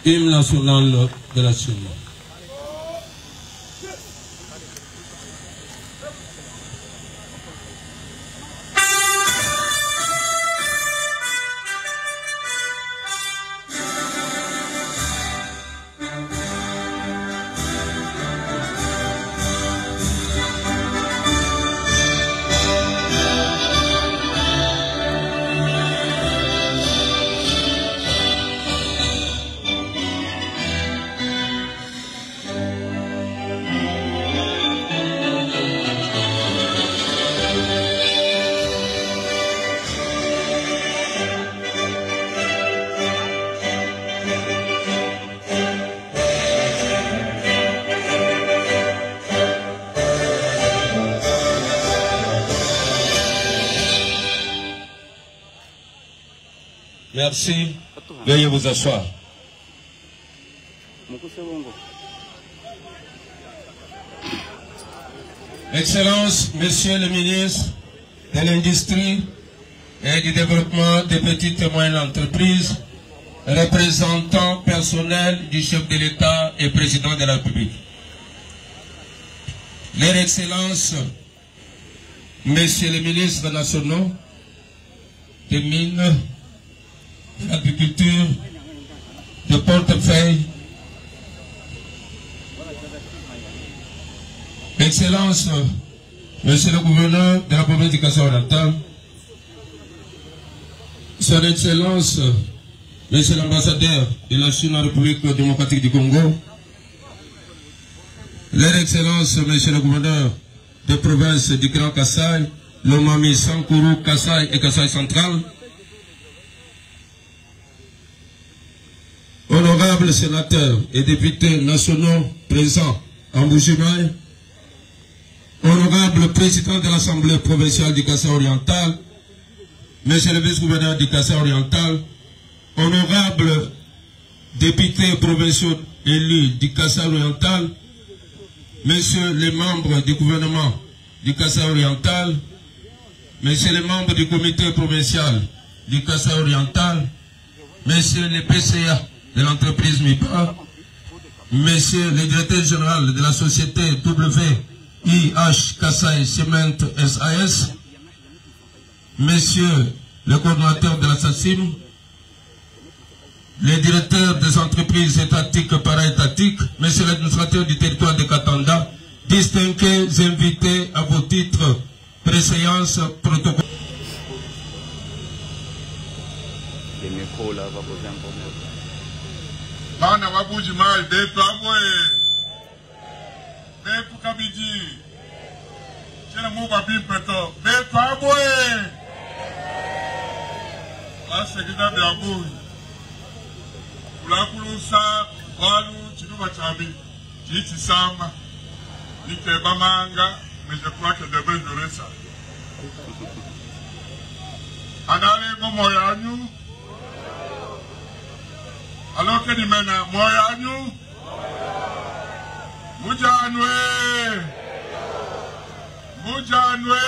Hymne national de la Chine. Merci. Veuillez vous asseoir. Excellences, Messieurs le ministre de l'Industrie et du Développement des petites et moyennes entreprises, représentants personnels du chef de l'État et président de la République. Leurs Excellences, Messieurs les ministres nationaux des Mines, de l'Agriculture, de portefeuille, Excellences, Monsieur le gouverneur de la province du Kasaï-Oriental, Son Excellence, Monsieur l'ambassadeur de la Chine en République démocratique du Congo, Leur Excellence, Monsieur le gouverneur de province du Grand Kasaï, Lomami, Sankuru, Kasaï et Kasaï central, honorables sénateurs et députés nationaux présents en Bujimaï, honorable président de l'Assemblée provinciale du Kasaï oriental, monsieur le vice-gouverneur du Kasaï oriental, honorable députés provinciaux élus du Kasaï oriental, messieurs les membres du gouvernement du Kasaï oriental, messieurs les membres du comité provincial du Kasaï oriental, messieurs les PCA de l'entreprise MIPA, messieurs le directeur général de la société WIH Kasaï Cement SAS, messieurs le coordonnateur de la SACIM, les directeurs des entreprises étatiques para-étatiques, messieurs l'administrateur du territoire de Katanda, distingués invités à vos titres, préséance, protocole. Les micros là, va poser un problème. Bana Wabujimai, Betwabwe, Betukabiji, Chenamuba Bipeto, Betwabwe, la Sekida de Abou, Ulakulusa, Walu, Chiduba Chabi, Chichi Sama, Nike Bamanga, mais je crois que devait durer ça. Anale Momoyanyu. Alors que nous menons Moyanyu, Moujanoué, Moujanoué.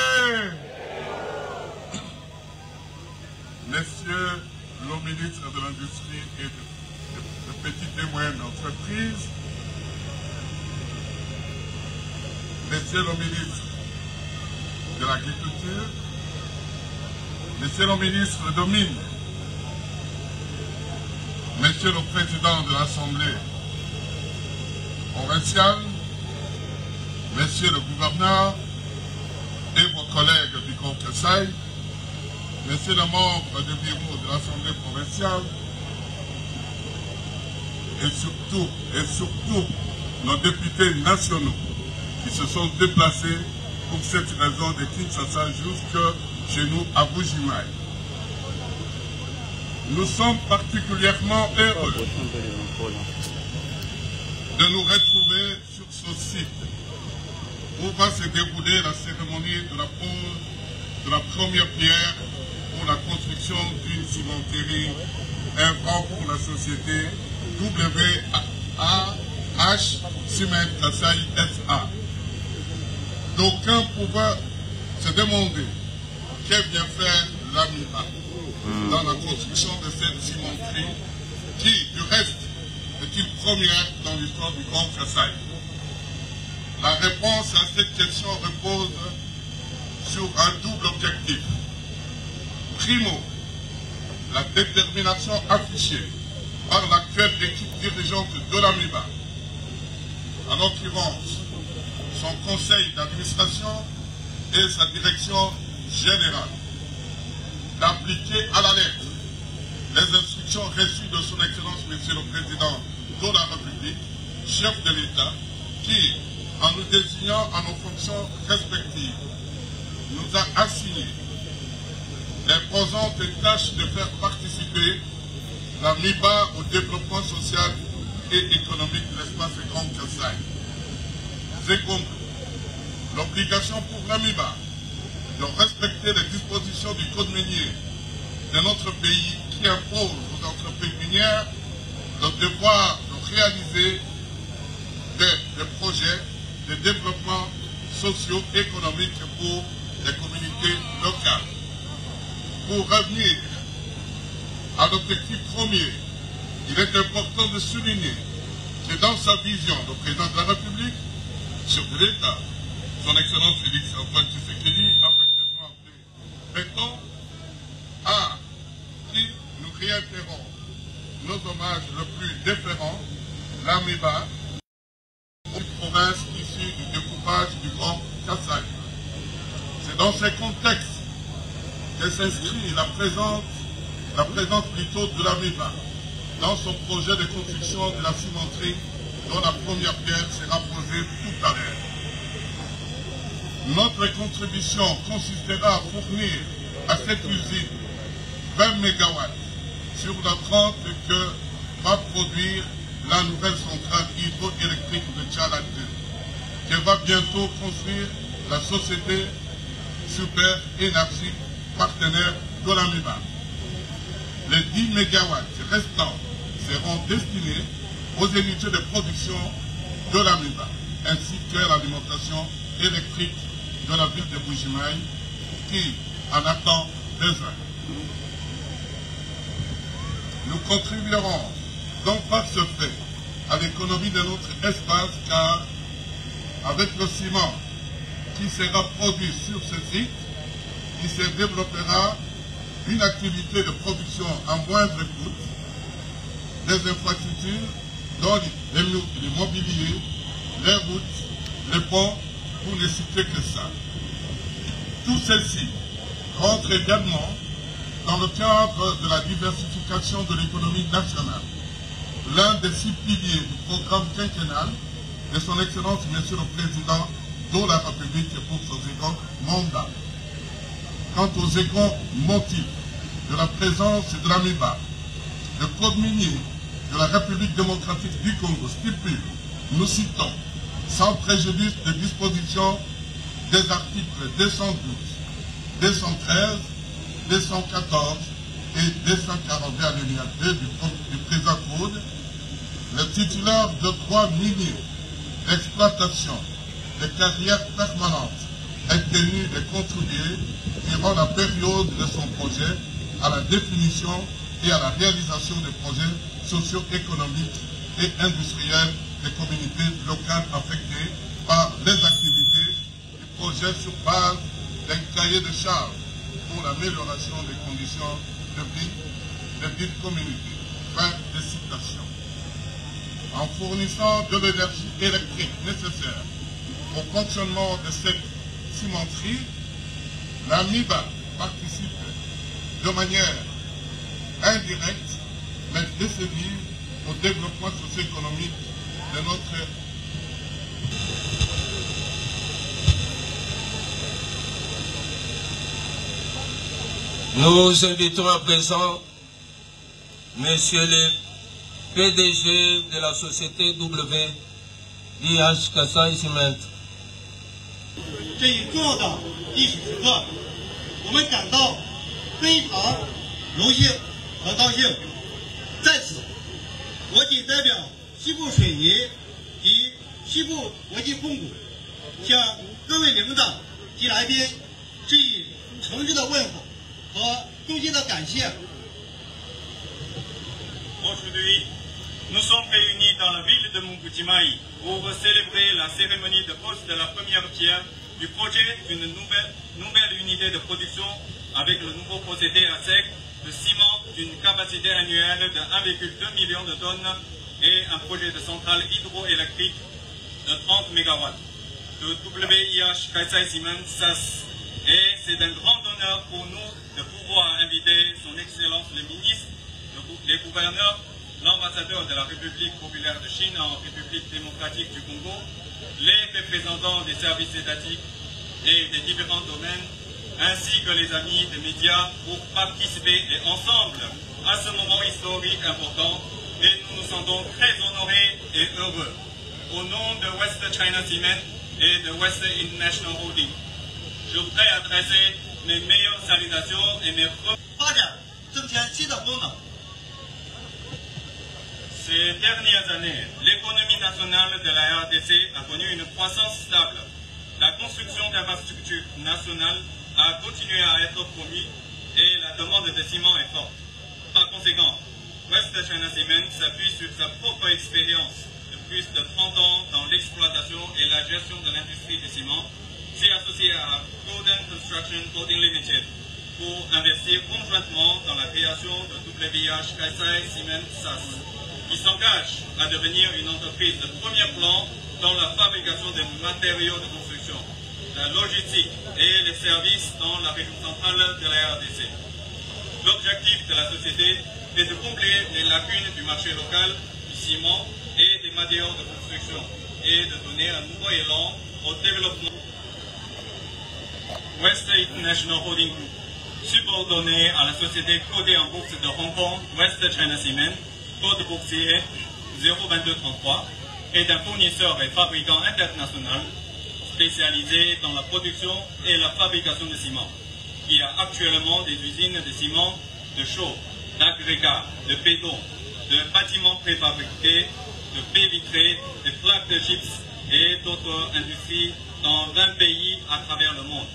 Messieurs le ministre de l'Industrie et de petites et moyennes entreprises, Messieurs le ministre de l'Agriculture, Messieurs le ministre des Mines, Monsieur le Président de l'Assemblée provinciale, Monsieur le Gouverneur et vos collègues du Grand Kasaï, Monsieur le membre du bureau de l'Assemblée provinciale, et surtout nos députés nationaux qui se sont déplacés pour cette raison de Kinshasa jusque chez nous à Bujimaï. Nous sommes particulièrement heureux de nous retrouver sur ce site où va se dérouler la cérémonie de la pose de la première pierre pour la construction d'une cimenterie œuvrant pour la société WIH Cement Kasaï SA. D'aucuns pouvaient se demander que vient faire la MIPA dans la construction de cette cimenterie qui, du reste, est une première dans l'histoire du Grand Kasaï. La réponse à cette question repose sur un double objectif. Primo, la détermination affichée par l'actuelle équipe dirigeante de la MIPA, en l'occurrence son conseil d'administration et sa direction générale, d'appliquer à la lettre les instructions reçues de son Excellence Monsieur le Président de la République, chef de l'État, qui, en nous désignant à nos fonctions respectives, nous a assigné l'imposante tâche de faire participer la MIPA au développement social et économique de l'espace Grand Kasaï. Secondo, l'obligation pour la MIPA de respecter les dispositions du code minier de notre pays qui impose aux entreprises minières le devoir de réaliser des projets de développement socio-économique pour les communautés locales. Pour revenir à l'objectif premier, il est important de souligner que dans sa vision, le président de la République, chef de l'État, son Excellence Félix Antoine Tshisekedi, affectueusement appelé Béton, à qui nous réitérons nos hommages le plus déférents, l'AMIBA, aux provinces issues du découpage du Grand Kasaï. C'est dans ces contextes que s'inscrit la présence plutôt de l'AMIBA dans son projet de construction de la cimenterie dont la première pierre sera posée tout à l'heure. Notre contribution consistera à fournir à cette usine 20 MW sur la 30 que va produire la nouvelle centrale hydroélectrique de Tchala 2, que va bientôt construire la société Super Énergie, partenaire de l'AMIBA. Les 10 MW restants seront destinés aux unités de production de l'AMIBA, ainsi que l'alimentation électrique de la ville de Bujimaï, qui en attend besoin. Nous contribuerons donc par ce fait à l'économie de notre espace, car avec le ciment qui sera produit sur ce site, il se développera une activité de production à moindre coût, des infrastructures dont l'immobilier, les routes, les ponts, pour ne citer que ça. Tout ceci rentre également dans le cadre de la diversification de l'économie nationale, l'un des 6 piliers du programme quinquennal de son Excellence Monsieur le Président de la République pour son second mandat. Quant aux seconds motifs de la présence de l'AMIBA, le Code minier de la République démocratique du Congo stipule, nous citons, sans préjudice des dispositions des articles 212, 213, 214 et 242 alinéa 2 du présent Code, le titulaire de droits miniers d'exploitation de carrières permanentes est tenu de contribuer durant la période de son projet à la définition et à la réalisation des projets socio-économiques et industriels des communautés locales affectées par les activités du projet sur base d'un cahier de charges pour l'amélioration des conditions de vie des communautés. Fin de citation. En fournissant de l'énergie électrique nécessaire au fonctionnement de cette cimenterie, l'AMIBA participe de manière indirecte mais décisive au développement socio-économique de notre Nous invitons à présent Monsieur le PDG de la société WDH Kasaï Cement. 这一重要的历史时刻，我们感到非常荣幸和高兴。在此，我谨代表西部水泥及西部国际控股，向各位领导及来宾致以诚挚的问候和衷心的感谢。Aujourd'hui, nous sommes réunis dans la ville de Mbujimaï pour célébrer la cérémonie de pose de la première pierre du projet d'une nouvelle unité de production avec le nouveau procédé à sec de ciment d'une capacité annuelle de 1,2 million de tonnes et un projet de centrale hydroélectrique de 30 MW de WIH Kasaï Cement SAS. Et c'est un grand honneur pour nous de pouvoir inviter son Excellence le ministre, les gouverneurs, l'ambassadeur de la République populaire de Chine en République démocratique du Congo, les représentants des services étatiques et des différents domaines, ainsi que les amis des médias pour participer et ensemble à ce moment historique important, et nous nous sentons très honorés et heureux. Au nom de West China Cement et de West International Holding, je voudrais adresser mes meilleures salutations et mes Ces dernières années, l'économie nationale de la RDC a connu une croissance stable. La construction d'infrastructures nationales a continué à être promise et la demande de ciment est forte. Par conséquent, West China Cement s'appuie sur sa propre expérience de plus de 30 ans dans l'exploitation et la gestion de l'industrie du ciment s'est associé à Golden Construction Holding Limited pour investir conjointement dans la création de WIH Kaisai Cement SAS, qui s'engage à devenir une entreprise de premier plan dans la fabrication des matériaux de construction, la logistique et les services dans la région centrale de la RDC. L'objectif de la société est de combler les lacunes du marché local du ciment et des matériaux de construction et de donner un nouveau élan au développement. West International Holding Group, subordonné à la société codée en bourse de Hong Kong, West China Cement, code boursier 02233, est un fournisseur et fabricant international spécialisé dans la production et la fabrication de ciment, qui a actuellement des usines de ciment, de chaux, d'agrégats, de béton, de bâtiments préfabriqués, de baies vitrées, de plaques de gypse et d'autres industries dans 20 pays à travers le monde.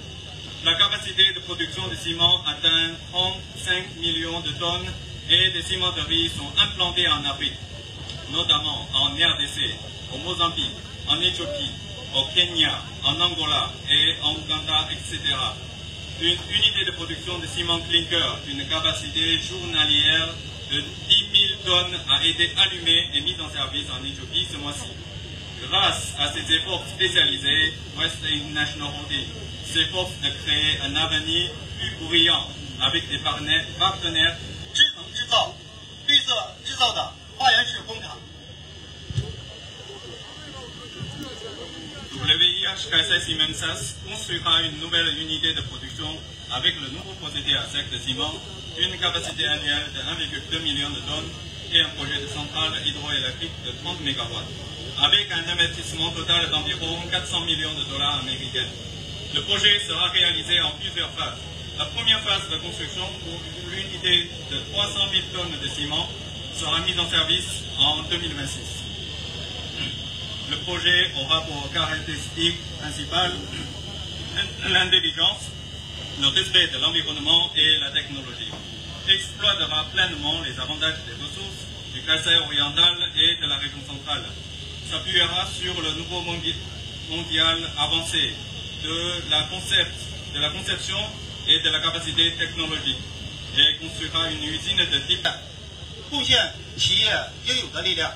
La capacité de production de ciment atteint 35 millions de tonnes et des cimenteries sont implantées en Afrique, notamment en RDC, au Mozambique, en Éthiopie, au Kenya, en Angola et en Ouganda, etc. Une unité de production de ciment clinker d'une capacité journalière de 10 000 tonnes a été allumée et mise en service en Éthiopie ce mois-ci. Grâce à ces efforts spécialisés, West International Holding s'efforce de créer un avenir plus brillant avec des partenaires. 制能制造、绿色制造的花园式工厂。 WIH Kaisai Cement SAS construira une nouvelle unité de production avec le nouveau procédé à sec de ciment, d'une capacité annuelle de 1,2 million de tonnes et un projet de centrale hydroélectrique de 30 MW, avec un investissement total d'environ 400 millions de dollars américains. Le projet sera réalisé en plusieurs phases. La première phase de construction pour l'unité de 300 000 tonnes de ciment sera mise en service en 2026. Le projet aura pour caractéristique principale l'intelligence, le respect de l'environnement et la technologie. Exploitera pleinement les avantages des ressources du Kaisai oriental et de la région centrale. S'appuiera sur le nouveau mondial avancé de la conception et de la capacité technologique et construira une usine de type 贡献企业应有的力量。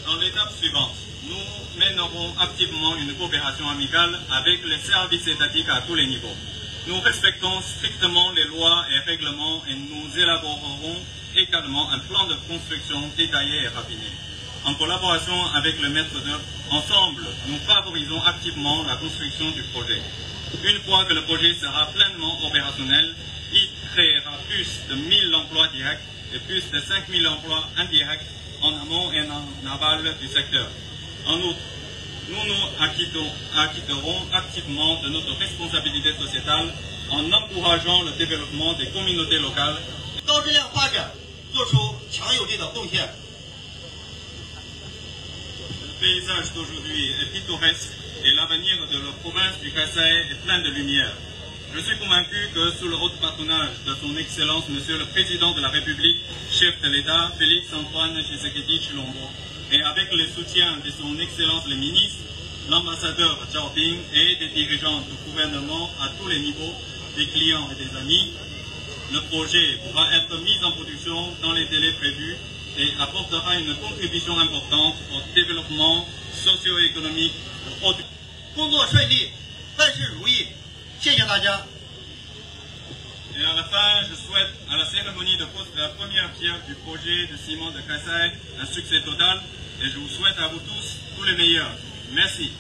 Dans l'étape suivante, nous mènerons activement une coopération amicale avec les services étatiques à tous les niveaux. Nous respectons strictement les lois et règlements et nous élaborerons également un plan de construction détaillé et raffiné. En collaboration avec le maître d'œuvre, ensemble, nous favorisons activement la construction du projet. Une fois que le projet sera pleinement opérationnel, il créera plus de 1000 emplois directs et plus de 5000 emplois indirects en amont et en aval du secteur. En outre, nous nous acquitterons activement de notre responsabilité sociétale en encourageant le développement des communautés locales. 高质量发展做出强有力的贡献。 Le paysage d'aujourd'hui est pittoresque et l'avenir de la province du Kaisai est plein de lumière. Je suis convaincu que sous le haut patronage de son Excellence, Monsieur le Président de la République, chef de l'État, Félix Antoine Tshisekedi Tshilombo, et avec le soutien de son Excellence le ministre, l'ambassadeur Zhao Bing et des dirigeants du gouvernement à tous les niveaux, des clients et des amis, le projet pourra être mis en production dans les délais prévus et apportera une contribution importante au développement socio-économique de haute. 工作顺利，万事如意。 谢谢大家。 Et à la fin, je souhaite à la cérémonie de pose de la première pierre du projet de ciment de Kaisai un succès total et je vous souhaite à vous tous tout le meilleur. Merci.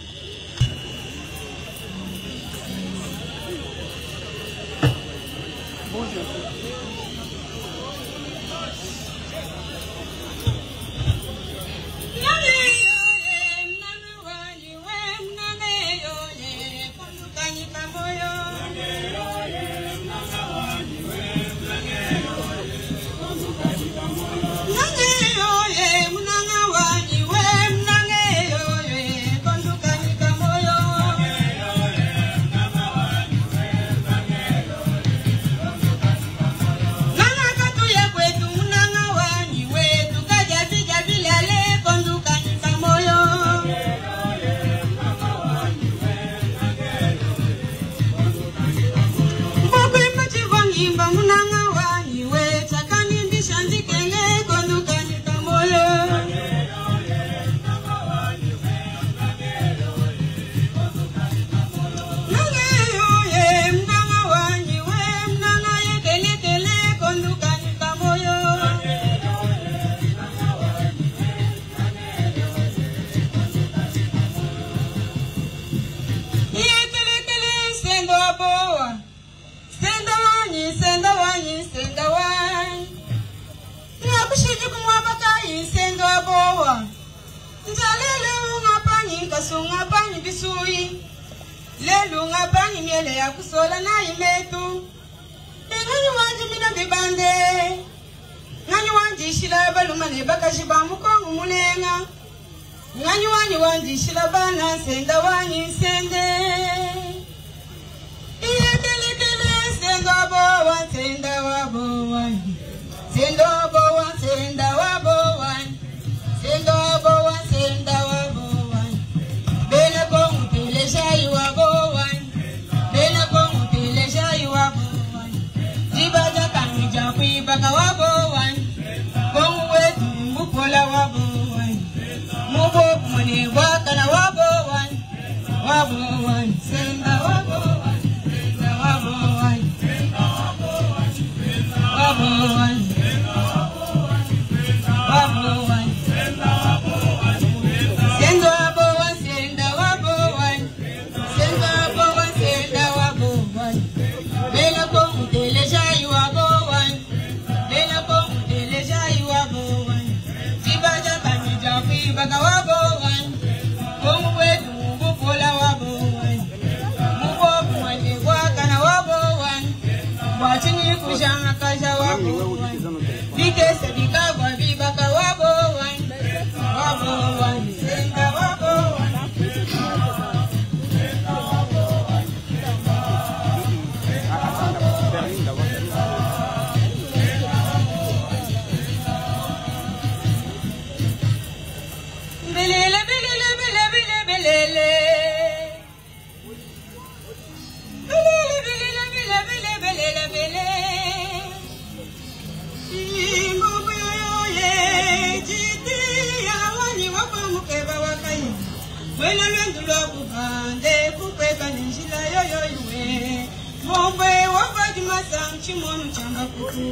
Lelunga bani miele ya kusola na imetu. Ngani wanji mina bibande. Ngani wanji shila balumane bakashiba mukongu mulenga. Ngani wanji shila bana senda wanyi sende. Iye tele sendo abo wan senda wabo wan. Sendo abo wan senda wabo wan. Sendo abo wan senda wabo wan. Bela kongu tele shayi wabo wan. Bela kongu tele shayi wabo wan. Jibaja kanija kuibaka wabo wan. Kongu wetu mupola wabo wan. Mubo kumane wakana wabo wan. Wabo wan senda wabo wan. Senda wabo wan. Wabo wan. Wabo wan. Sendo wabo wan senda wabo wan. Sendo wabo wan senda wabo wan. Bela kongu tele shayi wabo wan. Bela kongu tele shayi wabo wan. Jibaja kanija kuibaka wabo wan. Kongu wetu mupola wabo wan. Mubo kumane wakana wabo wan. Watini kushanga kasha wabo wan. Bikese bikagwa bibaka wabo wan. Wabo wan senda wabo wan. Belele belele belele belele. Belele belele belele belele belele. Imbo yo ye jiti ya wani wapamuke bawakai. Wena lwendulo kubande kupeka ninjila yo yo yuwe. Mombe wapati masam chimonu changa kuku.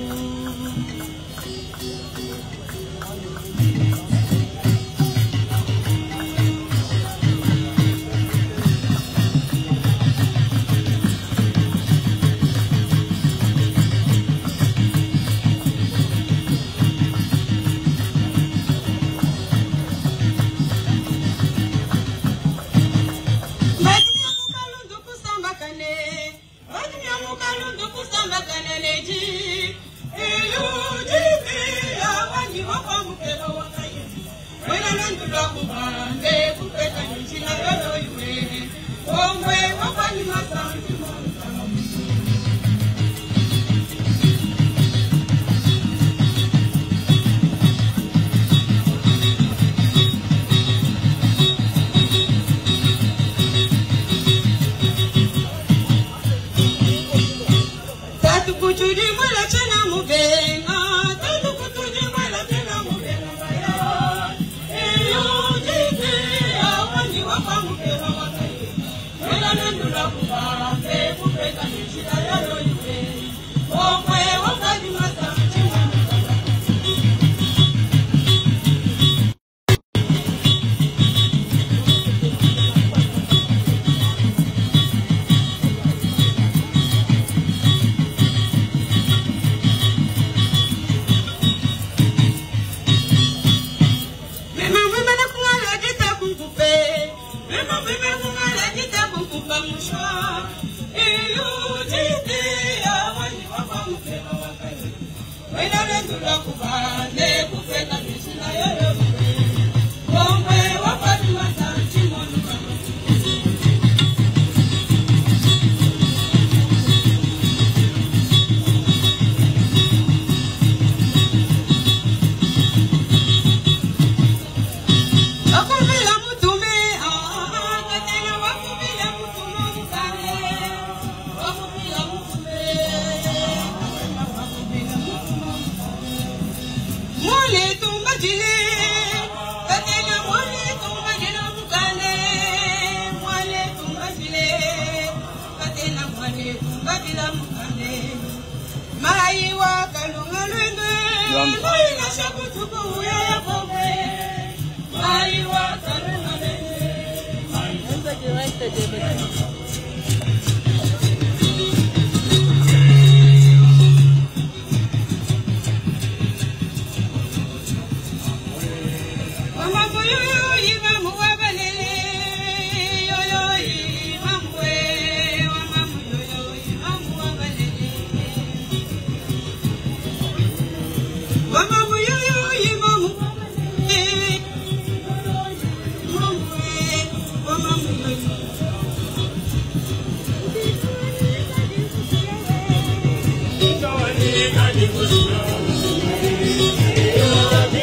Mama,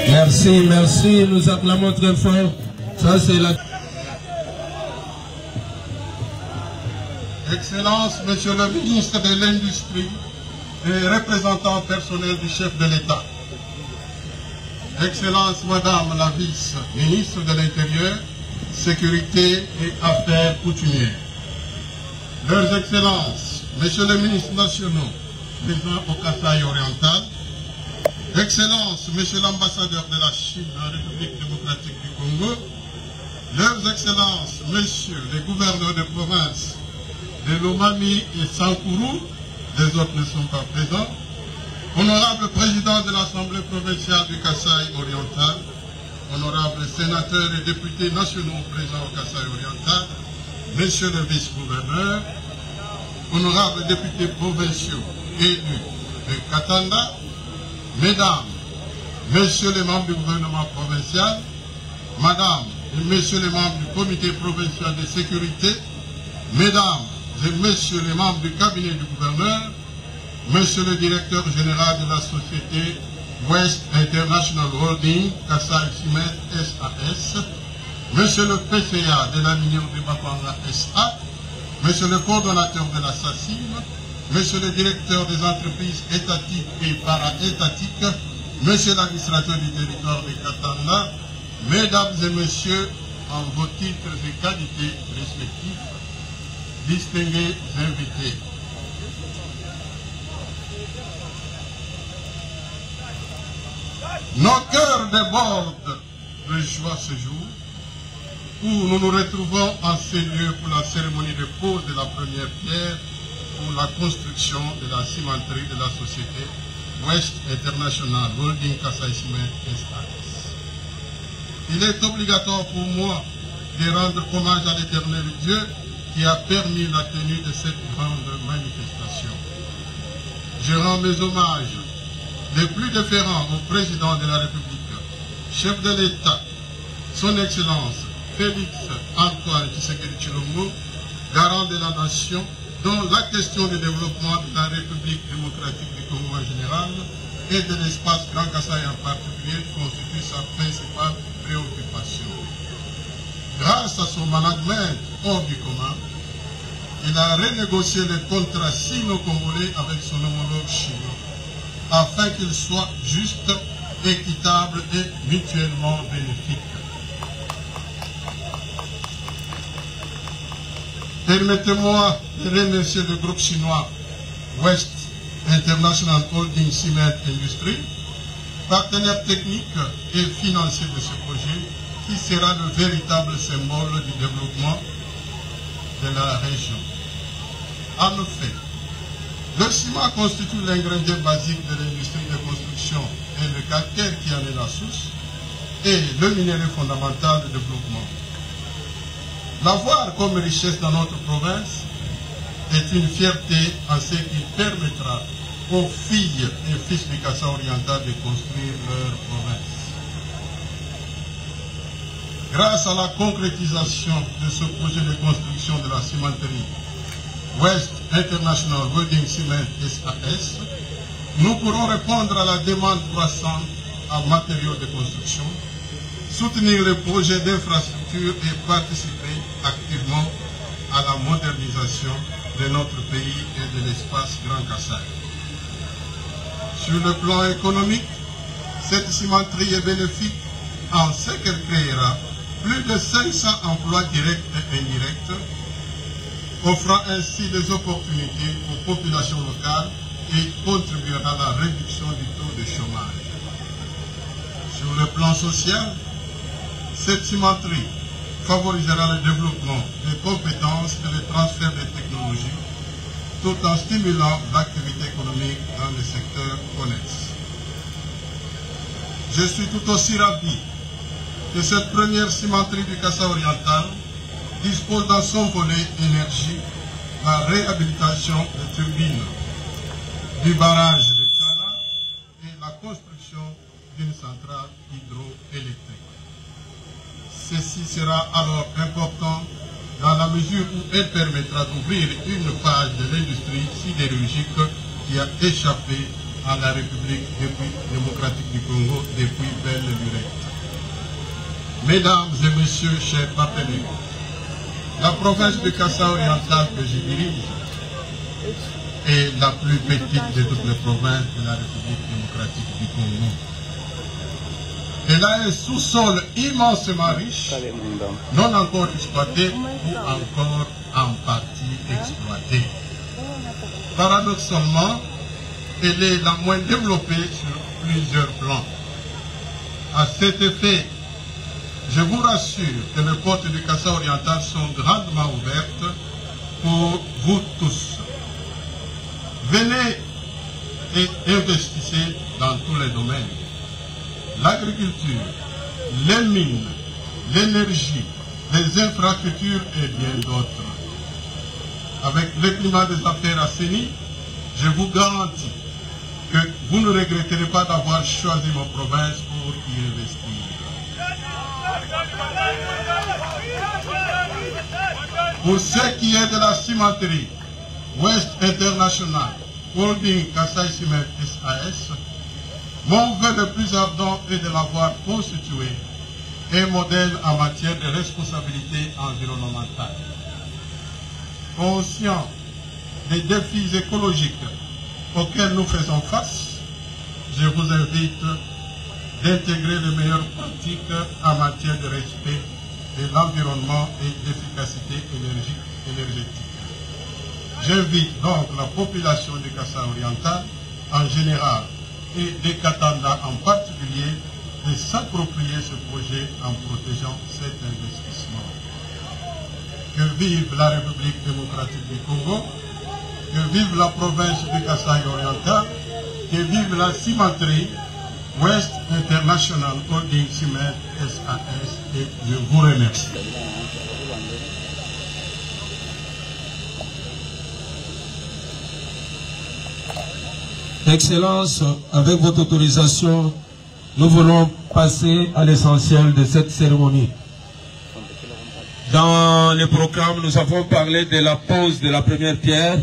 Merci, merci, nous acclamons très fort. Ça, c'est la... Excellence, Monsieur le ministre de l'Industrie et représentant personnel du chef de l'État. Excellence, Madame la vice-ministre de l'Intérieur, Sécurité et Affaires coutumières. Leurs Excellences, Messieurs les ministres nationaux, présents au Kasaï oriental. Excellences, Monsieur l'ambassadeur de la Chine dans la République démocratique du Congo. Leurs Excellences, Messieurs les gouverneurs de province de Lomami et Sankourou, les autres ne sont pas présents. Honorable président de l'Assemblée provinciale du Kasaï oriental, honorables sénateurs et députés nationaux présents au Kasaï oriental, messieurs les vice-gouverneurs, honorables députés provinciaux élus de Katanda, mesdames, messieurs les membres du gouvernement provincial, madame et messieurs les membres du comité provincial de sécurité, mesdames et messieurs les membres du cabinet du gouverneur, monsieur le directeur général de la société West International Holding, Kasaï Cement SAS, monsieur le PCA de la minière de Bapanga SA, monsieur le coordonnateur de la SACIM, monsieur le directeur des entreprises étatiques et para-étatiques, monsieur l'administrateur du territoire de Katanda, mesdames et messieurs, en vos titres et qualités respectifs, distingués invités. Nos cœurs débordent de joie ce jour où nous nous retrouvons en ces lieux pour la cérémonie de pose de la première pierre pour la construction de la cimenterie de la société West International Holding Kasaï Cement SAS. Il est obligatoire pour moi de rendre hommage à l'Éternel Dieu qui a permis la tenue de cette grande manifestation. Je rends mes hommages les plus déférents au président de la République, chef de l'État, son Excellence Félix Antoine Tshisekedi Tshilombo, garant de la nation, dont la question du développement de la République démocratique du Congo en général et de l'espace Grand Kasaï en particulier constitue sa principale préoccupation. Grâce à son management hors du commun, il a renégocié les contrats sino-congolais avec son homologue chinois, afin qu'il soit juste, équitable et mutuellement bénéfique. Permettez-moi de remercier le groupe chinois West International Holding Cement Industry, partenaire technique et financier de ce projet, qui sera le véritable symbole du développement de la région. En effet, le ciment constitue l'ingrédient basique de l'industrie de construction et le calcaire qui en est la source et le minerai fondamental de développement. L'avoir comme richesse dans notre province est une fierté en ce qui permettra aux filles et fils du Kasaï oriental de construire leur province. Grâce à la concrétisation de ce projet de construction de la cimenterie West International Holding Cement SAS, nous pourrons répondre à la demande croissante en matériaux de construction, soutenir les projets d'infrastructure et participer activement à la modernisation de notre pays et de l'espace Grand Kasaï. Sur le plan économique, cette cimenterie est bénéfique en ce qu'elle créera plus de 500 emplois directs et indirects, offrant ainsi des opportunités aux populations locales et contribuera à la réduction du taux de chômage. Sur le plan social, cette cimenterie favorisera le développement des compétences et le transfert des technologies, tout en stimulant l'activité économique dans les secteurs connexes. Je suis tout aussi ravi que cette première cimenterie du Kasaï oriental dispose dans son volet énergie la réhabilitation des turbines du barrage de Tchala et la construction d'une centrale hydroélectrique. Ceci sera alors important dans la mesure où elle permettra d'ouvrir une page de l'industrie sidérurgique qui a échappé à la République démocratique du Congo depuis belle lurette. Mesdames et messieurs, chers partenaires, la province du Kasaï oriental que je dirige est la plus petite de toutes les provinces de la République démocratique du Congo. Elle a un sous-sol immensement riche, non encore exploité ou encore en partie exploité. Paradoxalement, elle est la moins développée sur plusieurs plans. À cet effet, je vous rassure que les portes du Kasaï oriental sont grandement ouvertes pour vous tous. Venez et investissez dans tous les domaines. L'agriculture, les mines, l'énergie, les infrastructures et bien d'autres. Avec le climat des affaires assaini, je vous garantis que vous ne regretterez pas d'avoir choisi ma province pour y investir. Pour ce qui est de la cimenterie, West International Holding Kasaï Cement SAS, mon vœu le plus ardent est de l'avoir constitué un modèle en matière de responsabilité environnementale. Conscient des défis écologiques auxquels nous faisons face, je vous invite d'intégrer les meilleures pratiques en matière de respect de l'environnement et d'efficacité énergétique. J'invite donc la population du Kasaï oriental en général et des Katanga en particulier de s'approprier ce projet en protégeant cet investissement. Que vive la République démocratique du Congo, que vive la province du Kasaï oriental, que vive la cimenterie West International Holding Cement SAS et je vous remercie. Excellence, avec votre autorisation, nous voulons passer à l'essentiel de cette cérémonie. Dans le programme, nous avons parlé de la pose de la première pierre,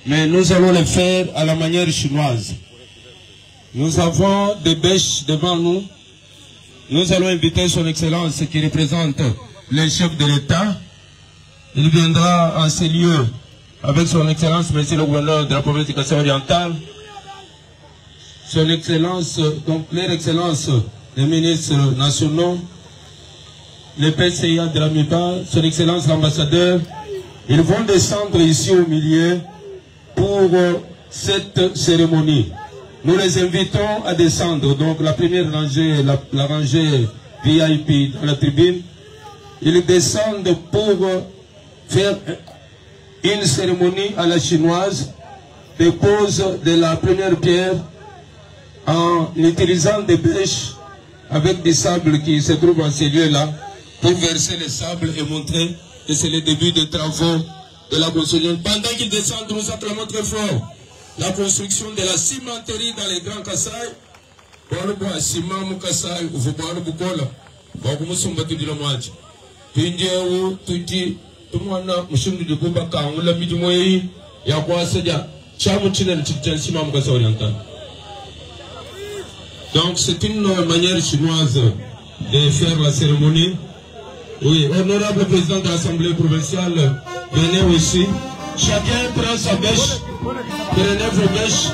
mais nous allons le faire à la manière chinoise. Nous avons des bêches devant nous. Nous allons inviter son Excellence qui représente le chef de l'État. Il viendra en ces lieux avec son Excellence, Monsieur le gouverneur de la province du Kasaï oriental. Son Excellence, donc leur Excellence, les ministres nationaux, le PCA de la MIPA, son Excellence l'ambassadeur, ils vont descendre ici au milieu pour cette cérémonie. Nous les invitons à descendre, donc la première rangée, la rangée VIP dans la tribune, ils descendent pour faire une cérémonie à la chinoise, dépose de la première pierre, en utilisant des bêches avec des sables qui se trouvent en ces lieux-là pour verser les sables et montrer que c'est le début des travaux de la construction. Pendant qu'ils descendent, nous acclamons très fort la construction de la cimenterie dans les Grands Kasaï. Donc c'est une manière chinoise de faire la cérémonie. Oui, honorable président de l'Assemblée provinciale, venez aussi. Chacun prend sa bêche. Prenez vos bêches.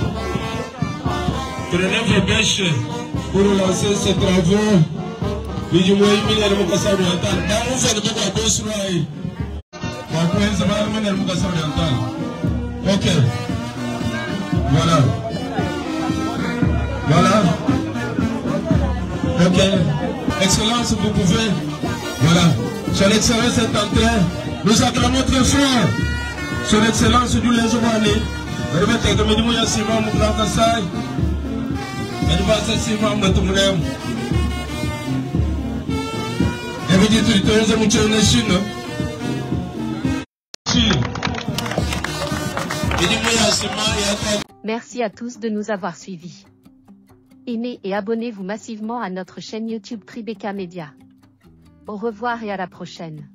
Prenez vos bêches pour lancer ces travaux. Ok. Voilà. Voilà. Ok. Excellence, vous pouvez. Voilà. Son Excellence est en train. Nous acclamons très fort. Son Excellence du Lézouani. Revêtez comme nous y a Simon Mouklan Kasaï. Elle va se Simon Matoumlem. Et vous dites, tu es un mouton de Chine. Merci à tous de nous avoir suivis. Aimez et abonnez-vous massivement à notre chaîne YouTube Tribeca Media. Au revoir et à la prochaine.